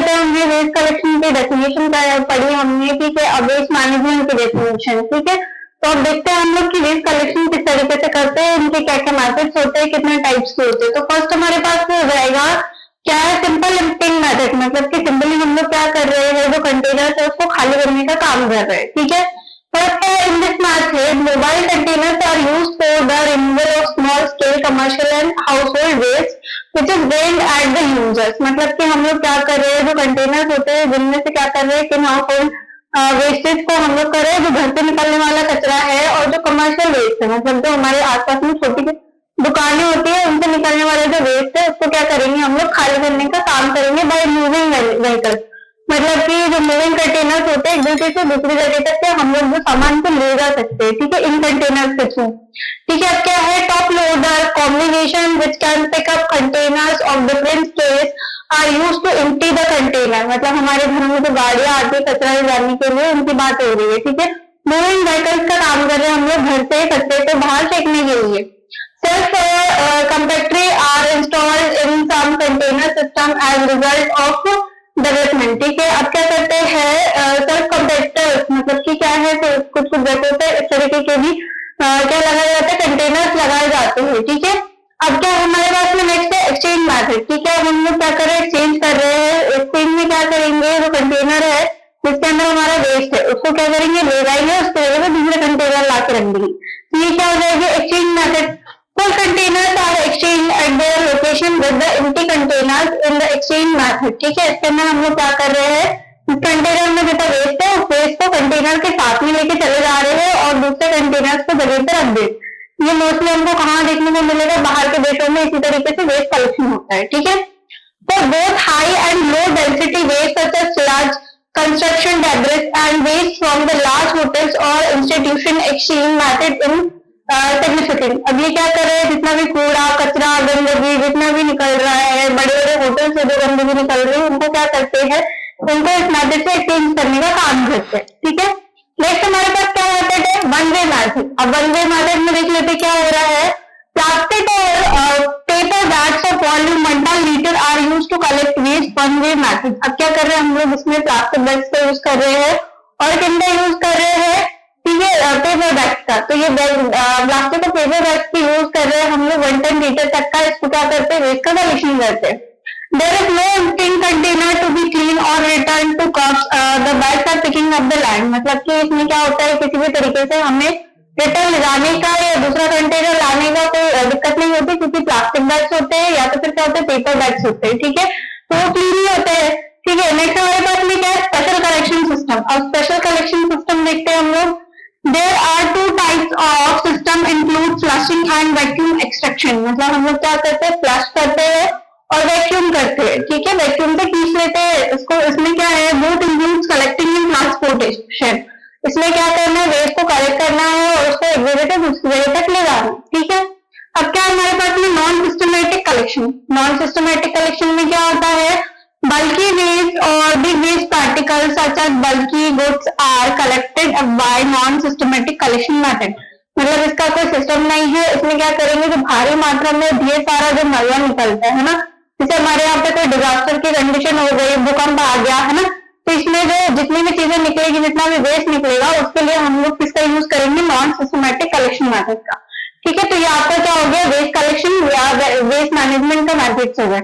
पहले हमने waste collection की डेफिनेशन पढ़ी हमने, ठीक है। अब वेस्ट मैनेजमेंट की डेफिनेशन, ठीक है। तो अब देखते हैं हम लोग कि वेस्ट कलेक्शन किस तरीके से करते हैं, इनके क्या क्या मेथड्स होते हैं, कितने टाइप्स के होते हैं। तो फर्स्ट हमारे पास हो जाएगा क्या है, सिंपल एम्प्टिंग मेथड, मतलब कि सिंपली हम लोग क्या कर रहे हैं, जो कंटेनर है उसको खाली करने का काम कर रहे हैं, ठीक है। फर्स्ट है in this method mobile containers are used for the removal of small scale commercial and household waste which is brand at the users. मतलब कि हम लोग क्या कर रहे हैं, जो कंटेनर्स होते हैं जिनमें से क्या कर रहे हैं कि हाउसहोल्ड वेस्टेज को हम लोग कर रहे हैं, जो घर से निकलने वाला कचरा है, और जो कमर्शियल वेस्ट है, मतलब जो हमारे आसपास में छोटी दुकानें होती है उनसे निकलने वाला जो वेस्ट है उसको क्या करेंगे हम लोग खाली करने का काम करेंगे बाय मूविंग व्हीकल्स। मतलब कि जो मूविंग कंटेनर्स होते हैं एक जगह से दूसरी जगह तक के हम लोग जो सामान को ले जा सकते हैं, ठीक है, इन कंटेनर्स के थ्रू, ठीक है। अब क्या है, top loader combination which can pick up containers of different scales are used to empty the container. मतलब हमारे घर में जो गाड़ियां आती है कचरा ले जाने के लिए उनकी बात हो रही है, ठीक है। मूविंग व्हीकल्स का काम कर रहे हैं हम लोग घर से कचरे को बाहर फेंकने के लिए। Self compactory are installed in some container system as result of development, ठीक है। अब क्या करते हैं सेल्फ कंपैक्टर्स, मतलब कि क्या है, तो कुछ कुछ जगहों पे इस तरीके के भी क्या लगाए जाते हैं, कंटेनर्स लगाए जाते हैं, ठीक है। अब क्या हमारे पास में नेक्स्ट है एक्सचेंज मेथड, ठीक है। हम लोग क्या कर रहे हैं, एक्सचेंज कर रहे हैं। एक्सचेंज में क्या करेंगे, जो कंटेनर है जिसके अंदर हमारा वेस्ट है उसको क्या करेंगे, ले जाएंगे, उसके जगह पे दूसरे कंटेनर ला के रख देंगे। तो ये क्या हो जाएगा, exchange method. Full containers are exchanged at their location with the empty containers in the exchange method, ठीक है। इसके अंदर हम लोग क्या कर रहे हैं, कंटेनर में जैसा वेस्ट है उस वेस्ट को कंटेनर के साथ में लेके चले जा रहे हैं और दूसरे कंटेनर्स को जगह पे रख दे। ये मोस्टली हमको कहाँ देखने को मिलेगा, बाहर के देशों में इसी तरीके से वेस्ट कलेक्शन होता है, ठीक है। तो both high and low density waste such as large construction debris and waste from the large hotels or institution exchange method in significant. अब ये क्या कर रहे हैं, जितना भी कूड़ा कचरा गंदगी जितना भी निकल रहा है, बड़े बड़े होटल से जो गंदगी निकल रही है उनको क्या करते हैं, उनको इस मेथड से एक्सचेंज करने का काम करते हैं, ठीक है। नेक्स्ट हमारे पास क्या मेथड है, वन वे मेथड। अब वन वे मेथड में देख लेते क्या हो रहा है, प्लास्टिक और पेपर बैग्स और polymer litter are use to collect waste, one way method. अब क्या कर रहे हैं हम लोग, इसमें प्लास्टिक बैग्स का यूज कर रहे हैं और किंडा यूज कर रहे हैं, ठीक है, पेपर बैग्स का। तो ये प्लास्टिक और पेपर बैग्स की यूज कर रहे हैं हम लोग 110 लीटर तक का, इसको क्या करते हैं, वेस्ट का कलेक्शन करते हैं। There is no emptying container to be clean और return to cups, the bags are picking up the land. मतलब कि इसमें क्या होता है, किसी भी तरीके से हमें रिटर्न ले जाने का या दूसरा कंटेनर लाने का कोई दिक्कत नहीं होती, क्योंकि प्लास्टिक बैग्स होते हैं या तो फिर क्या होते हैं, पेपर बैग्स होते हैं, ठीक है। तो वो क्लीन ही होते हैं, ठीक है। नेक्स्ट हमारे पास में क्या है, स्पेशल कलेक्शन सिस्टम। अब स्पेशल कलेक्शन सिस्टम देखते हैं हम लोग। There are two types of system include flushing and vacuum extraction। मतलब हम लोग क्या करते हैं, फ्लश करते हैं और वैक्यूम करते हैं, ठीक है। वैक्यूम से खींच लेते हैं इसको। इसमें क्या है, both includes collecting and transportation। इसमें क्या करना है, वेस्ट को कलेक्ट करना है और उसको एक जगह से दूसरी जगह तक ले जाना, ठीक है। अब क्या हमारे पास में non systematic collection. Non systematic collection में क्या होता है, bulky waste or big waste particles such as bulky goods are collected by non-systematic collection method। मतलब इसका कोई सिस्टम नहीं है, इसमें क्या करेंगे, जो भारी मात्रा में ढेर सारा जो मैला निकलता है ना, जैसे हमारे यहाँ पे कोई डिजास्टर की कंडीशन हो गई, भूकंप आ गया है ना, तो इसमें जो जितनी भी चीजें निकलेगी, जितना भी वेस्ट निकलेगा, उसके लिए हम लोग किसका यूज करेंगे, नॉन सिस्टमेटिक कलेक्शन मेथड का, ठीक है। तो ये आपका क्या हो गया, वेस्ट कलेक्शन या वेस्ट मैनेजमेंट का मेथड्स हो गए।